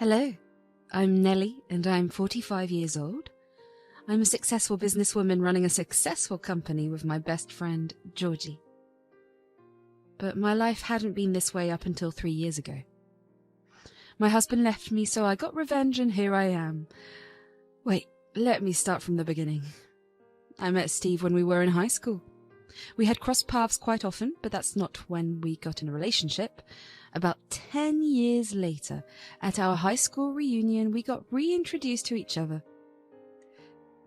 Hello, I'm Nellie and I'm 45 years old. I'm a successful businesswoman running a successful company with my best friend, Georgie. But my life hadn't been this way up until 3 years ago. My husband left me, so I got revenge and here I am. Wait, let me start from the beginning. I met Steve when we were in high school. We had crossed paths quite often, but that's not when we got in a relationship. About 10 years later, at our high school reunion, we got reintroduced to each other.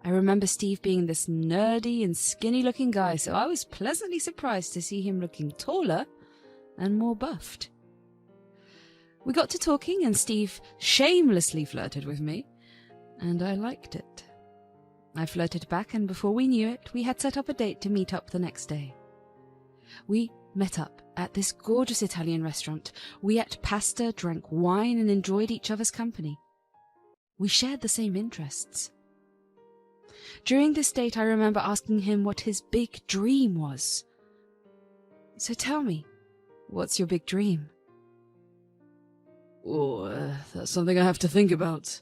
I remember Steve being this nerdy and skinny-looking guy, so I was pleasantly surprised to see him looking taller and more buffed. We got to talking, and Steve shamelessly flirted with me, and I liked it. I flirted back, and before we knew it, we had set up a date to meet up the next day. We met up at this gorgeous Italian restaurant. We ate pasta, drank wine, and enjoyed each other's company. We shared the same interests. During this date, I remember asking him what his big dream was. So tell me, what's your big dream? That's something I have to think about.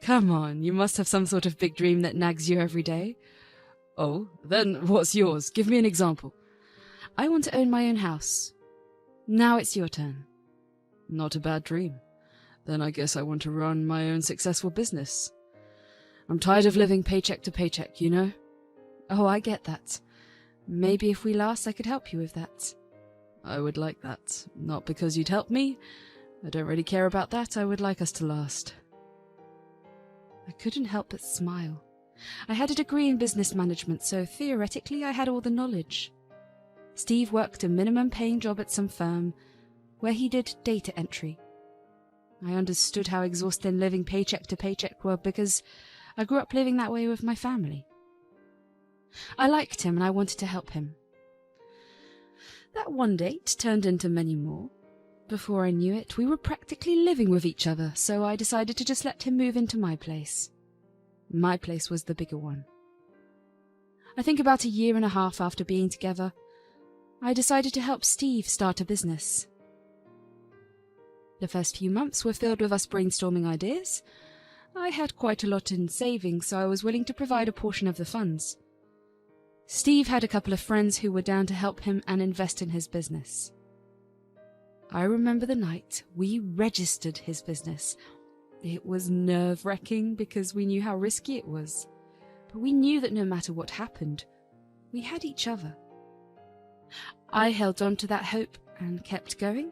Come on, you must have some sort of big dream that nags you every day. Oh, then what's yours? Give me an example. I want to own my own house. Now it's your turn. Not a bad dream. Then I guess I want to run my own successful business. I'm tired of living paycheck to paycheck, you know? Oh, I get that. Maybe if we last, I could help you with that. I would like that. Not because you'd help me. I don't really care about that. I would like us to last. I couldn't help but smile. I had a degree in business management, so theoretically I had all the knowledge. Steve worked a minimum-paying job at some firm where he did data entry. I understood how exhausting living paycheck to paycheck were because I grew up living that way with my family. I liked him and I wanted to help him. That one date turned into many more. Before I knew it, we were practically living with each other, so I decided to just let him move into my place. My place was the bigger one. I think about 1.5 years after being together, I decided to help Steve start a business. The first few months were filled with us brainstorming ideas. I had quite a lot in savings, so I was willing to provide a portion of the funds. Steve had a couple of friends who were down to help him and invest in his business. I remember the night we registered his business. It was nerve-wracking because we knew how risky it was. But we knew that no matter what happened, we had each other. I held on to that hope and kept going.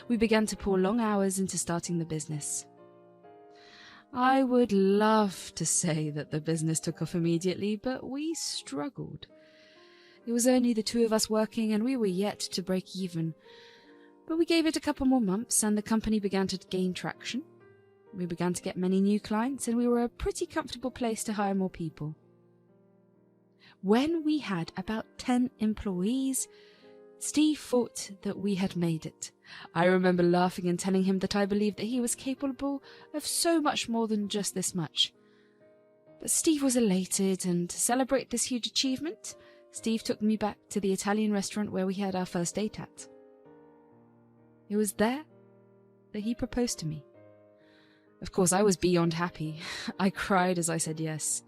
We began to pour long hours into starting the business. I would love to say that the business took off immediately, but we struggled. It was only the two of us working and we were yet to break even. But we gave it a couple more months and the company began to gain traction. We began to get many new clients and we were a pretty comfortable place to hire more people. When we had about 10 employees, Steve thought that we had made it. I remember laughing and telling him that I believed that he was capable of so much more than just this much. But Steve was elated, and to celebrate this huge achievement, Steve took me back to the Italian restaurant where we had our first date at. It was there that he proposed to me. Of course, I was beyond happy. I cried as I said yes.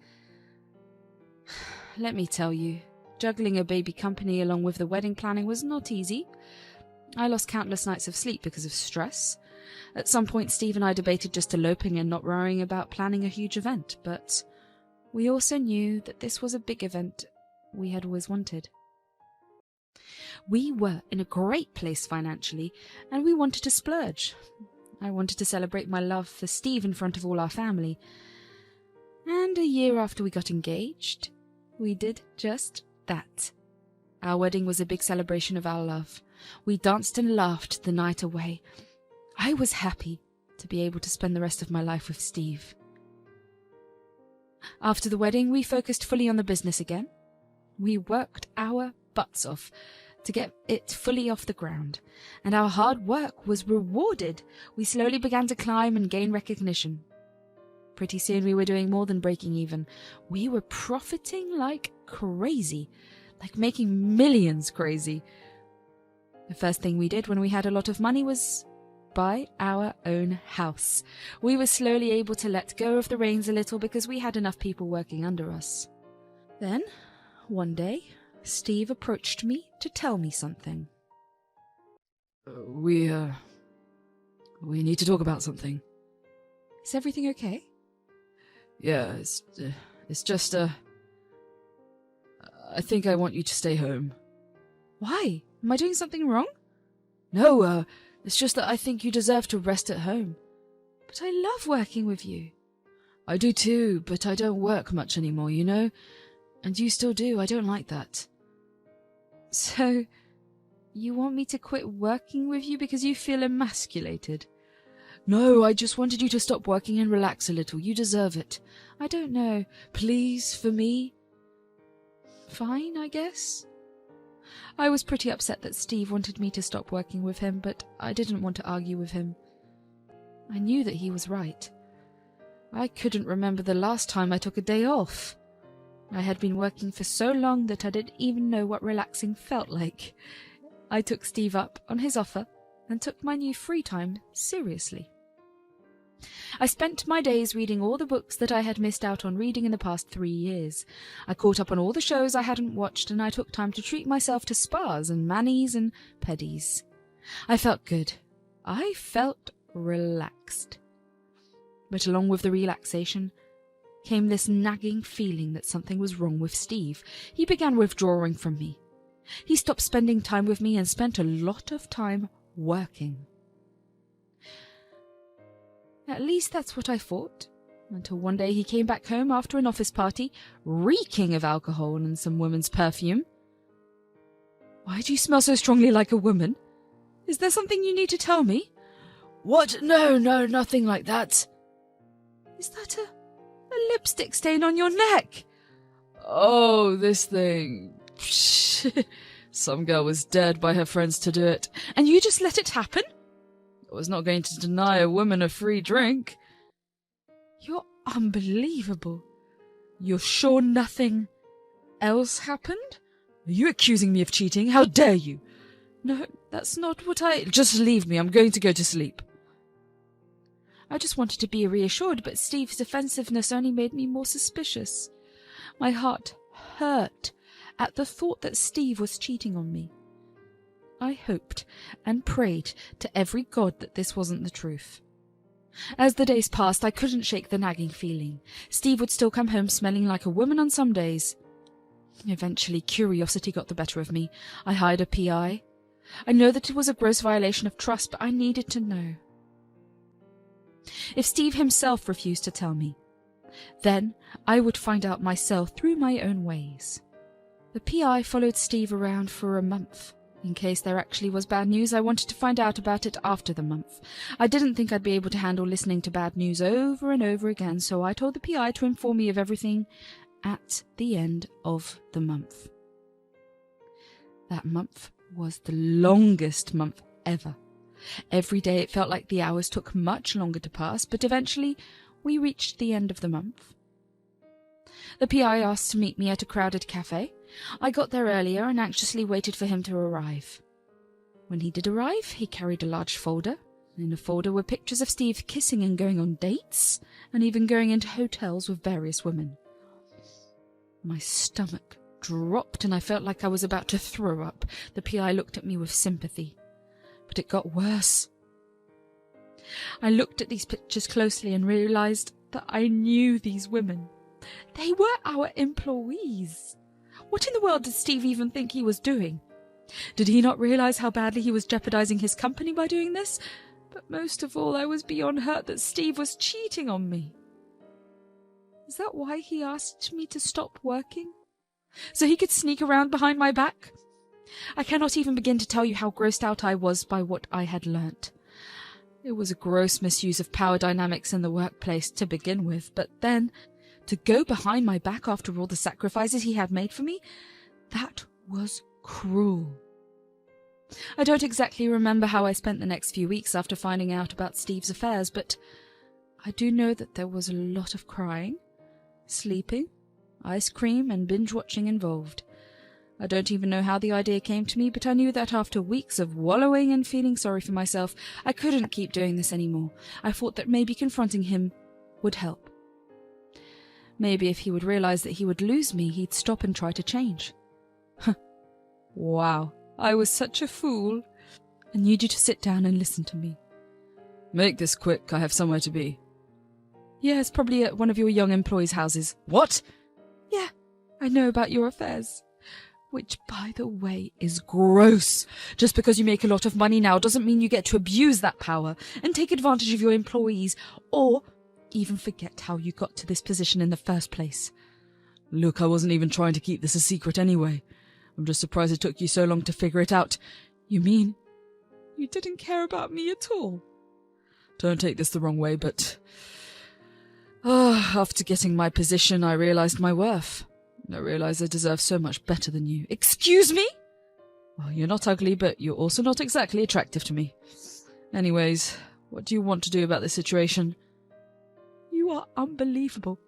Let me tell you, juggling a baby company along with the wedding planning was not easy. I lost countless nights of sleep because of stress. At some point, Steve and I debated just eloping and not worrying about planning a huge event, but we also knew that this was a big event we had always wanted. We were in a great place financially, and we wanted to splurge. I wanted to celebrate my love for Steve in front of all our family. And 1 year after we got engaged, we did just that. Our wedding was a big celebration of our love. We danced and laughed the night away. I was happy to be able to spend the rest of my life with Steve. After the wedding, we focused fully on the business again. We worked our butts off to get it fully off the ground, and our hard work was rewarded. We slowly began to climb and gain recognition. Pretty soon we were doing more than breaking even. We were profiting like crazy, like making millions crazy. The first thing we did when we had a lot of money was buy our own house. We were slowly able to let go of the reins a little because we had enough people working under us. Then, one day, Steve approached me to tell me something. We need to talk about something. Is everything okay? Yeah, it's just, I think I want you to stay home. Why? Am I doing something wrong? No, it's just that I think you deserve to rest at home. But I love working with you. I do too, but I don't work much anymore, you know? And you still do. I don't like that. So, you want me to quit working with you because you feel emasculated? No, I just wanted you to stop working and relax a little. You deserve it. I don't know. Please, for me? Fine, I guess. I was pretty upset that Steve wanted me to stop working with him, but I didn't want to argue with him. I knew that he was right. I couldn't remember the last time I took a day off. I had been working for so long that I didn't even know what relaxing felt like. I took Steve up on his offer and took my new free time seriously. I spent my days reading all the books that I had missed out on reading in the past 3 years. I caught up on all the shows I hadn't watched, and I took time to treat myself to spas and manis and pedis. I felt good. I felt relaxed. But along with the relaxation came this nagging feeling that something was wrong with Steve. He began withdrawing from me. He stopped spending time with me and spent a lot of time working. At least that's what I thought, until one day he came back home after an office party, reeking of alcohol and some woman's perfume. Why do you smell so strongly like a woman? Is there something you need to tell me? What? No, nothing like that. Is that a lipstick stain on your neck? Oh, this thing. Some girl was dared by her friends to do it, and you just let it happen? I was not going to deny a woman a free drink. You're unbelievable. You're sure nothing else happened? Are you accusing me of cheating? How dare you? No, that's not what Just leave me. I'm going to go to sleep. I just wanted to be reassured, but Steve's offensiveness only made me more suspicious. My heart hurt at the thought that Steve was cheating on me. I hoped and prayed to every god that this wasn't the truth. As the days passed, I couldn't shake the nagging feeling. Steve would still come home smelling like a woman on some days. Eventually, curiosity got the better of me. I hired a PI. I know that it was a gross violation of trust, but I needed to know. If Steve himself refused to tell me, then I would find out myself through my own ways. The PI followed Steve around for a month. In case there actually was bad news, I wanted to find out about it after the month. I didn't think I'd be able to handle listening to bad news over and over again, so I told the PI to inform me of everything at the end of the month. That month was the longest month ever. Every day it felt like the hours took much longer to pass, but eventually we reached the end of the month. The PI asked to meet me at a crowded cafe. I got there earlier and anxiously waited for him to arrive. When he did arrive, he carried a large folder. In the folder were pictures of Steve kissing and going on dates, and even going into hotels with various women. My stomach dropped and I felt like I was about to throw up. The PI looked at me with sympathy. But it got worse. I looked at these pictures closely and realized that I knew these women. They were our employees. What in the world did Steve even think he was doing? Did he not realize how badly he was jeopardizing his company by doing this? But most of all, I was beyond hurt that Steve was cheating on me. Is that why he asked me to stop working? So he could sneak around behind my back? I cannot even begin to tell you how grossed out I was by what I had learnt. It was a gross misuse of power dynamics in the workplace to begin with, but then to go behind my back after all the sacrifices he had made for me, that was cruel. I don't exactly remember how I spent the next few weeks after finding out about Steve's affairs, but I do know that there was a lot of crying, sleeping, ice cream, and binge-watching involved. I don't even know how the idea came to me, but I knew that after weeks of wallowing and feeling sorry for myself, I couldn't keep doing this anymore. I thought that maybe confronting him would help. Maybe if he would realize that he would lose me, he'd stop and try to change. Wow, I was such a fool. I need you to sit down and listen to me. Make this quick, I have somewhere to be. Yeah, it's probably at one of your young employees' houses. What? Yeah, I know about your affairs. Which, by the way, is gross. Just because you make a lot of money now doesn't mean you get to abuse that power and take advantage of your employees, or even forget how you got to this position in the first place. Look, I wasn't even trying to keep this a secret anyway. I'm just surprised it took you so long to figure it out. You mean you didn't care about me at all? Don't take this the wrong way, but after getting my position, I realized my worth. I realize I deserve so much better than you. Excuse me? Well, you're not ugly, but you're also not exactly attractive to me. Anyways, what do you want to do about this situation? You are unbelievable.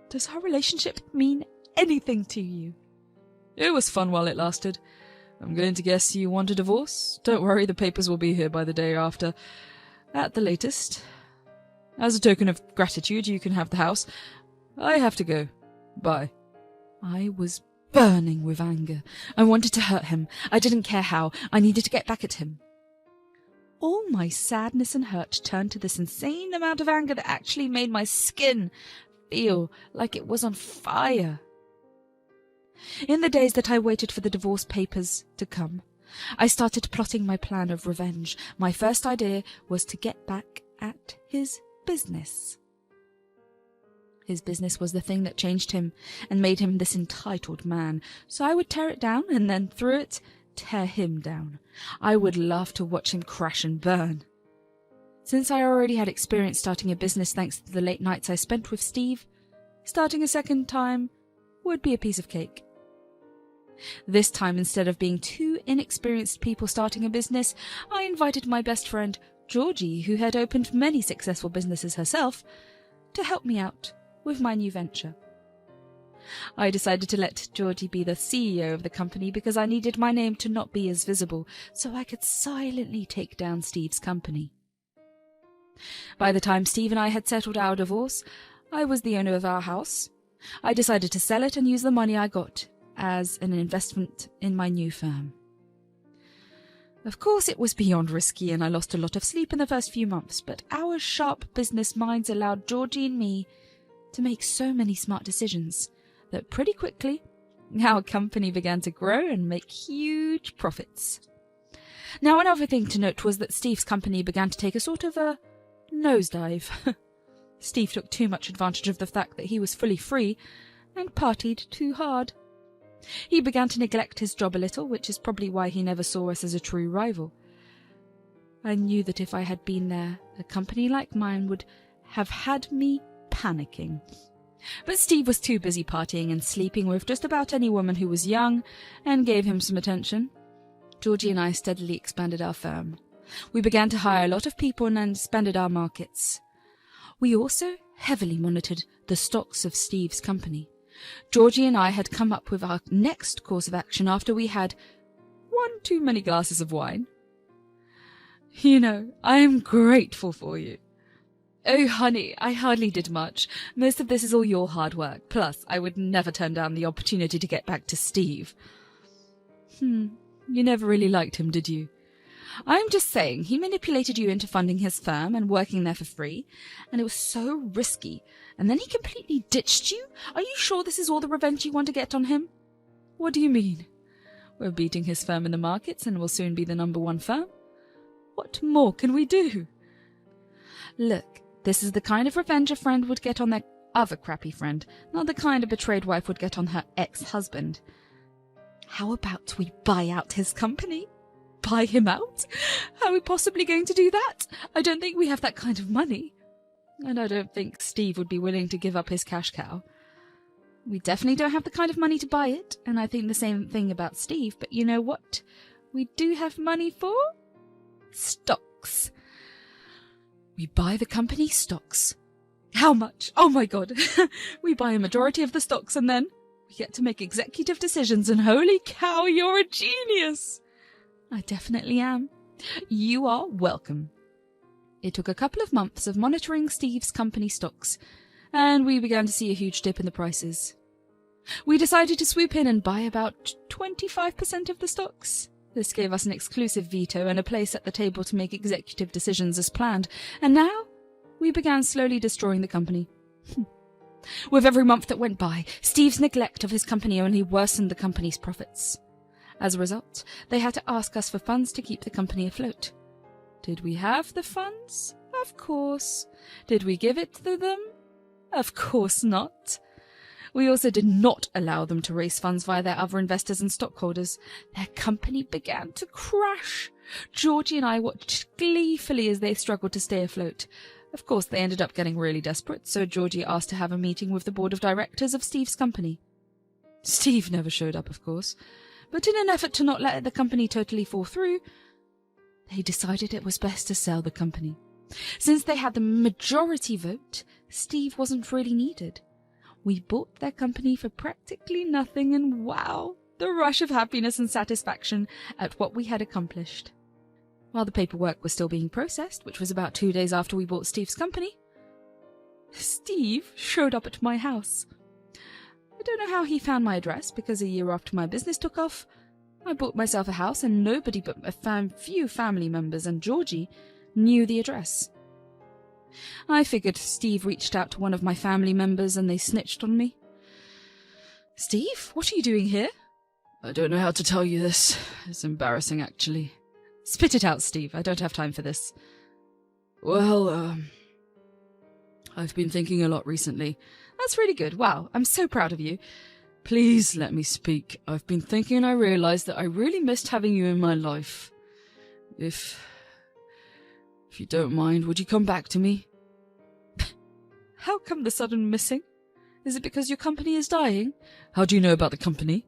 Does our relationship mean anything to you? It was fun while it lasted. I'm going to guess you want a divorce? Don't worry, the papers will be here by the day after, at the latest. As a token of gratitude, you can have the house. I have to go. Bye. I was burning with anger. I wanted to hurt him. I didn't care how. I needed to get back at him. All my sadness and hurt turned to this insane amount of anger that actually made my skin feel like it was on fire. In the days that I waited for the divorce papers to come, I started plotting my plan of revenge. My first idea was to get back at his business. His business was the thing that changed him and made him this entitled man. So I would tear it down and then through it, tear him down. I would love to watch him crash and burn. Since I already had experience starting a business thanks to the late nights I spent with Steve, starting a second time would be a piece of cake. This time, instead of being two inexperienced people starting a business, I invited my best friend, Georgie, who had opened many successful businesses herself, to help me out with my new venture. I decided to let Georgie be the CEO of the company because I needed my name to not be as visible, so I could silently take down Steve's company. By the time Steve and I had settled our divorce, I was the owner of our house. I decided to sell it and use the money I got as an investment in my new firm. Of course, it was beyond risky and I lost a lot of sleep in the first few months, but our sharp business minds allowed Georgie and me to make so many smart decisions that pretty quickly our company began to grow and make huge profits. Now, another thing to note was that Steve's company began to take a sort of a nosedive. Steve took too much advantage of the fact that he was fully free and partied too hard. He began to neglect his job a little, which is probably why he never saw us as a true rival. I knew that if I had been there, a company like mine would have had me panicking. But Steve was too busy partying and sleeping with just about any woman who was young and gave him some attention. Georgie and I steadily expanded our firm. We began to hire a lot of people and expanded our markets. We also heavily monitored the stocks of Steve's company. Georgie and I had come up with our next course of action after we had one too many glasses of wine. You know, I am grateful for you. Oh, honey, I hardly did much. Most of this is all your hard work. Plus, I would never turn down the opportunity to get back to Steve. You never really liked him, did you? I'm just saying, he manipulated you into funding his firm and working there for free, and it was so risky. And then he completely ditched you? Are you sure this is all the revenge you want to get on him? What do you mean? We're beating his firm in the markets and will soon be the #1 firm. What more can we do? Look, this is the kind of revenge a friend would get on their other crappy friend, not the kind a betrayed wife would get on her ex-husband. How about we buy out his company? Buy him out? How are we possibly going to do that? I don't think we have that kind of money. And I don't think Steve would be willing to give up his cash cow. We definitely don't have the kind of money to buy it, and I think the same thing about Steve, but you know what we do have money for? Stocks. We buy the company stocks. How much? Oh my god. We buy a majority of the stocks and then we get to make executive decisions, and holy cow, you're a genius. I definitely am. You are welcome. It took a couple of months of monitoring Steve's company stocks, and we began to see a huge dip in the prices. We decided to swoop in and buy about 25% of the stocks. This gave us an exclusive veto and a place at the table to make executive decisions as planned, and now we began slowly destroying the company. With every month that went by, Steve's neglect of his company only worsened the company's profits. As a result, they had to ask us for funds to keep the company afloat. Did we have the funds? Of course. Did we give it to them? Of course not. We also did not allow them to raise funds via their other investors and stockholders. Their company began to crash. Georgie and I watched gleefully as they struggled to stay afloat. Of course, they ended up getting really desperate, so Georgie asked to have a meeting with the board of directors of Steve's company. Steve never showed up, of course, but in an effort to not let the company totally fall through, they decided it was best to sell the company. Since they had the majority vote, Steve wasn't really needed. We bought their company for practically nothing, and wow, the rush of happiness and satisfaction at what we had accomplished. While the paperwork was still being processed, which was about 2 days after we bought Steve's company, Steve showed up at my house. I don't know how he found my address, because a year after my business took off, I bought myself a house and nobody but a few family members and Georgie knew the address. I figured Steve reached out to one of my family members and they snitched on me. Steve, what are you doing here? I don't know how to tell you this. It's embarrassing, actually. Spit it out, Steve. I don't have time for this. Well, I've been thinking a lot recently. That's really good. Wow, I'm so proud of you. Please let me speak. I've been thinking and I realized that I really missed having you in my life. If you don't mind, would you come back to me? How come the sudden missing? Is it because your company is dying? How do you know about the company?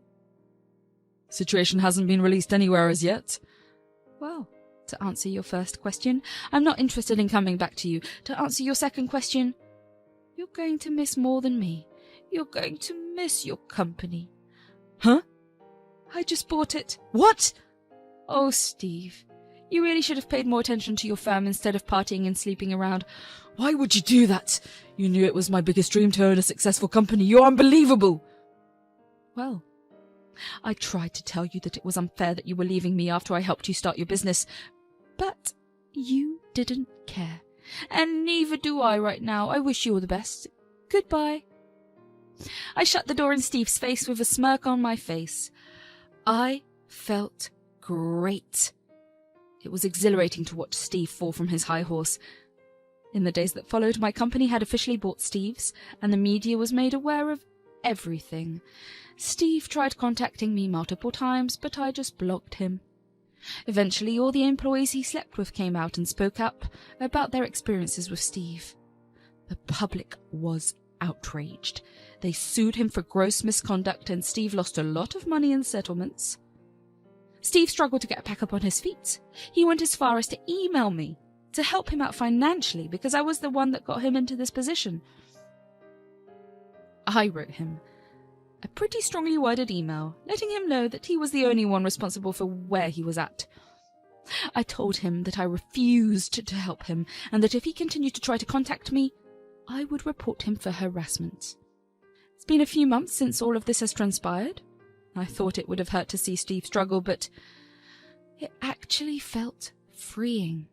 Situation hasn't been released anywhere as yet. Well, to answer your first question, I'm not interested in coming back to you. To answer your second question, you're going to miss more than me. You're going to miss your company. Huh? I just bought it. What? Oh, Steve. You really should have paid more attention to your firm instead of partying and sleeping around. Why would you do that? You knew it was my biggest dream to own a successful company. You're unbelievable. Well, I tried to tell you that it was unfair that you were leaving me after I helped you start your business, but you didn't care. And neither do I right now. I wish you all the best. Goodbye. I shut the door in Steve's face with a smirk on my face. I felt great. It was exhilarating to watch Steve fall from his high horse. In the days that followed, my company had officially bought Steve's, and the media was made aware of everything. Steve tried contacting me multiple times, but I just blocked him. Eventually, all the employees he slept with came out and spoke up about their experiences with Steve. The public was outraged. They sued him for gross misconduct, and Steve lost a lot of money in settlements. Steve struggled to get back up on his feet. He went as far as to email me to help him out financially because I was the one that got him into this position. I wrote him a pretty strongly worded email, letting him know that he was the only one responsible for where he was at. I told him that I refused to help him, and that if he continued to try to contact me, I would report him for harassment. It's been a few months since all of this has transpired. I thought it would have hurt to see Steve struggle, but it actually felt freeing.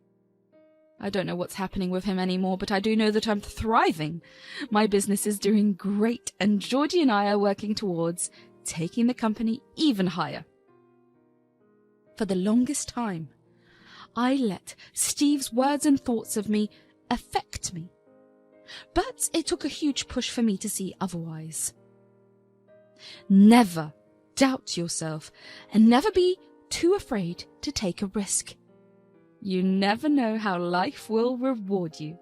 I don't know what's happening with him anymore, but I do know that I'm thriving. My business is doing great, and Georgie and I are working towards taking the company even higher. For the longest time, I let Steve's words and thoughts of me affect me. But it took a huge push for me to see otherwise. Never doubt yourself, and never be too afraid to take a risk. You never know how life will reward you.